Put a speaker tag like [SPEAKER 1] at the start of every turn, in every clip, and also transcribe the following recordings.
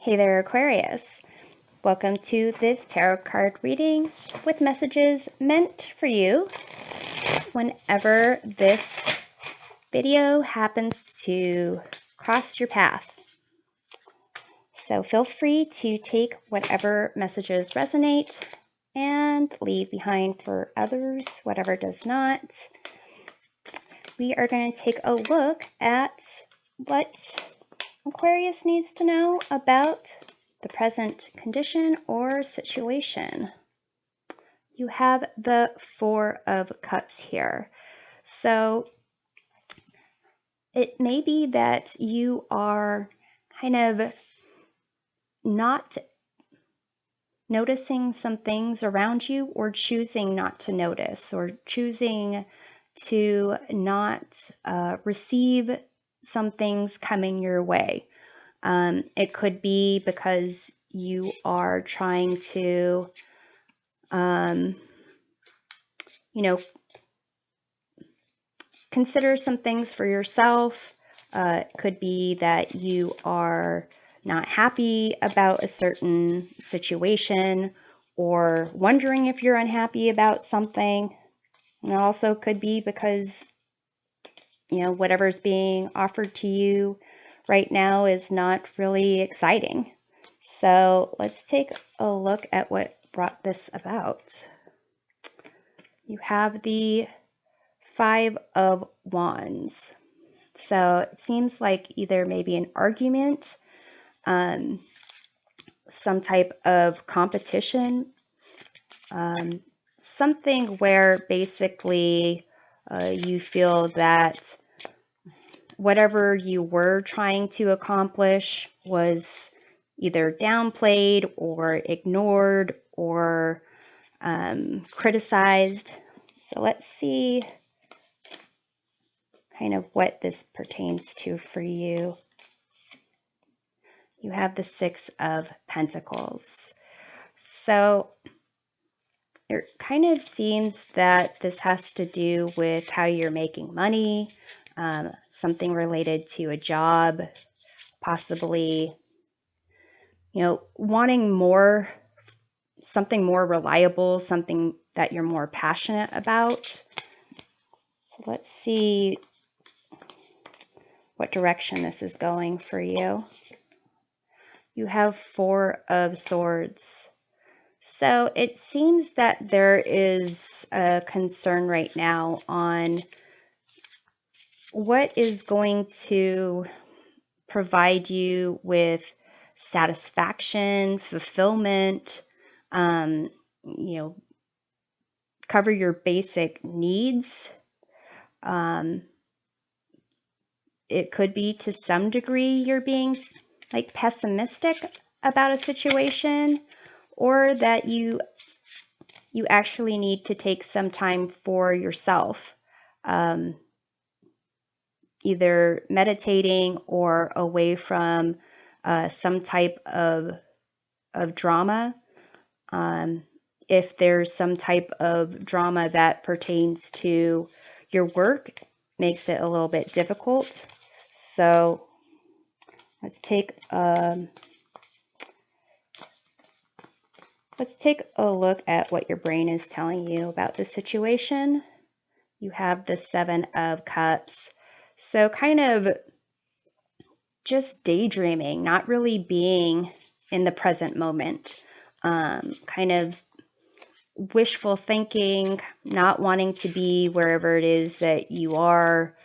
[SPEAKER 1] Hey there, Aquarius. Welcome to this tarot card reading with messages meant for you whenever this video happens to cross your path. So feel free to take whatever messages resonate and leave behind for others whatever does not. We are going to take a look at what Aquarius needs to know about the present condition or situation. You have the Four of Cups here. So it may be that you are kind of not noticing some things around you, or choosing not to notice, or choosing to not receive some things coming your way. It could be because you are trying to, consider some things for yourself. It could be that you are not happy about a certain situation, or wondering if you're unhappy about something. And it also could be because, whatever's being offered to you right now is not really exciting. So let's take a look at what brought this about. You have the Five of Wands. So it seems like either maybe an argument, some type of competition, something where basically you feel that whatever you were trying to accomplish was either downplayed or ignored or criticized. So let's see kind of what this pertains to for you. You have the Six of Pentacles. So it kind of seems that this has to do with how you're making money, something related to a job, possibly, wanting more, something more reliable, something that you're more passionate about. So let's see what direction this is going for you. You have Four of Swords. So it seems that there is a concern right now on what is going to provide you with satisfaction, fulfillment, cover your basic needs. It could be to some degree you're being like pessimistic about a situation, or that you actually need to take some time for yourself, either meditating or away from some type of drama. If there's some type of drama that pertains to your work, makes it a little bit difficult. So let's take a look at what your brain is telling you about the situation. You have the Seven of Cups. So kind of just daydreaming, not really being in the present moment, kind of wishful thinking, not wanting to be wherever it is that you are,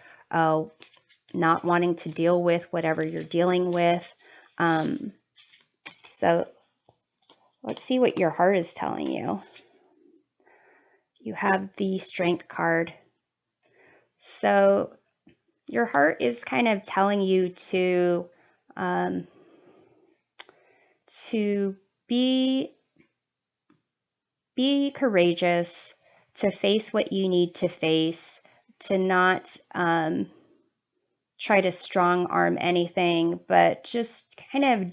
[SPEAKER 1] not wanting to deal with whatever you're dealing with. So let's see what your heart is telling you. You have the Strength card. So your heart is kind of telling you to be courageous, to face what you need to face, to not try to strong arm anything, but just kind of,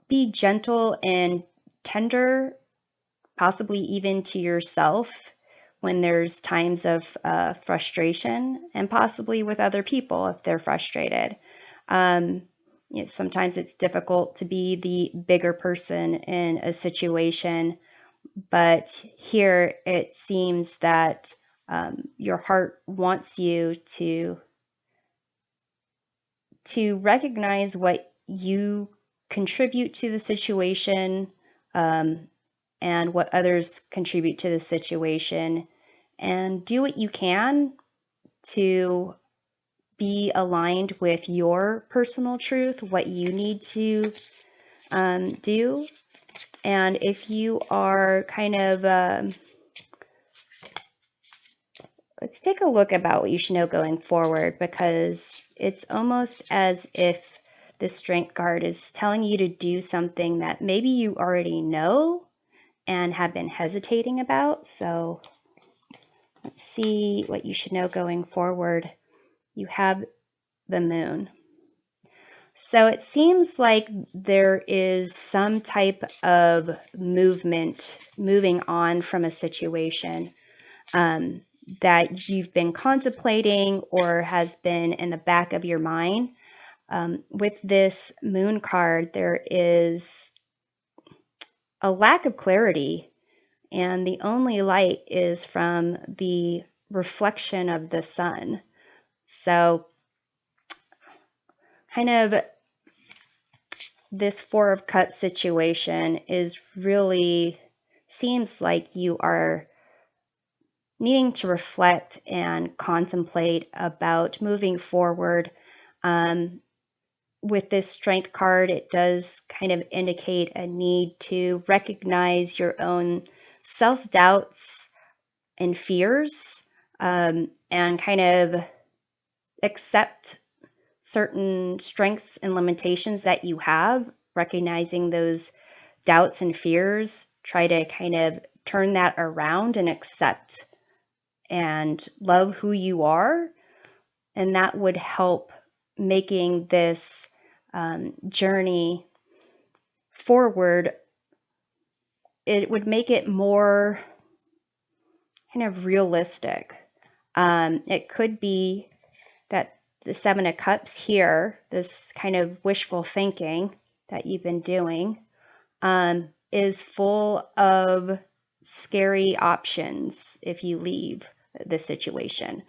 [SPEAKER 1] be gentle and tender, possibly even to yourself when there's times of frustration, and possibly with other people if they're frustrated. sometimes it's difficult to be the bigger person in a situation, but here it seems that your heart wants you to recognize what you contribute to the situation, and what others contribute to the situation, and do what you can to be aligned with your personal truth, what you need to do. And if you are kind of, let's take a look about what you should know going forward, because it's almost as if the Strength card is telling you to do something that maybe you already know and have been hesitating about. So let's see what you should know going forward. You have the Moon. So it seems like there is some type of moving on from a situation that you've been contemplating or has been in the back of your mind. With this Moon card, there is a lack of clarity, and the only light is from the reflection of the sun. So kind of this Four of Cups situation is really, seems like you are needing to reflect and contemplate about moving forward. With this Strength card, it does kind of indicate a need to recognize your own self-doubts and fears, and kind of accept certain strengths and limitations that you have, recognizing those doubts and fears, try to kind of turn that around and accept and love who you are. And that would help making this journey forward. It would make it more kind of realistic. It could be that the Seven of Cups here, this kind of wishful thinking that you've been doing, is full of scary options if you leave the situation.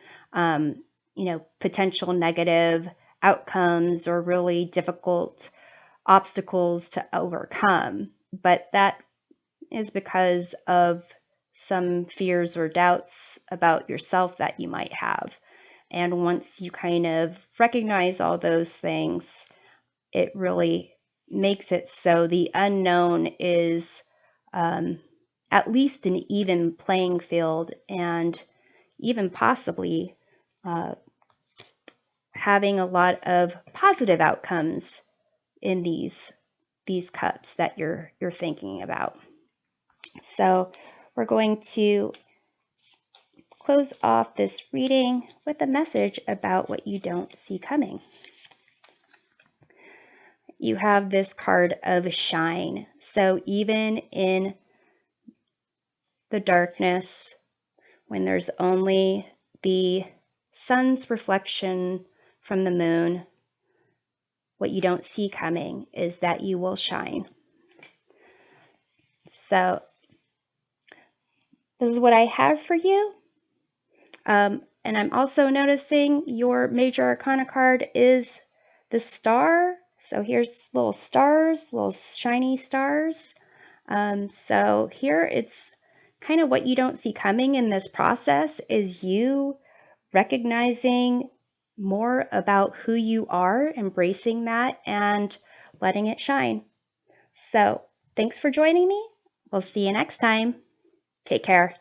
[SPEAKER 1] Potential negative outcomes or really difficult obstacles to overcome. But that is because of some fears or doubts about yourself that you might have. And once you kind of recognize all those things, it really makes it so the unknown is at least an even playing field, and even possibly having a lot of positive outcomes in these cups that you're thinking about. So we're going to close off this reading with a message about what you don't see coming. You have this card of shine. So even in the darkness, when there's only the sun's reflection from the moon, what you don't see coming is that you will shine. So this is what I have for you. And I'm also noticing your major arcana card is the star. So here's little stars, little shiny stars. So here it's kind of what you don't see coming in this process is you recognizing more about who you are, embracing that, and letting it shine. So thanks for joining me. We'll see you next time. Take care.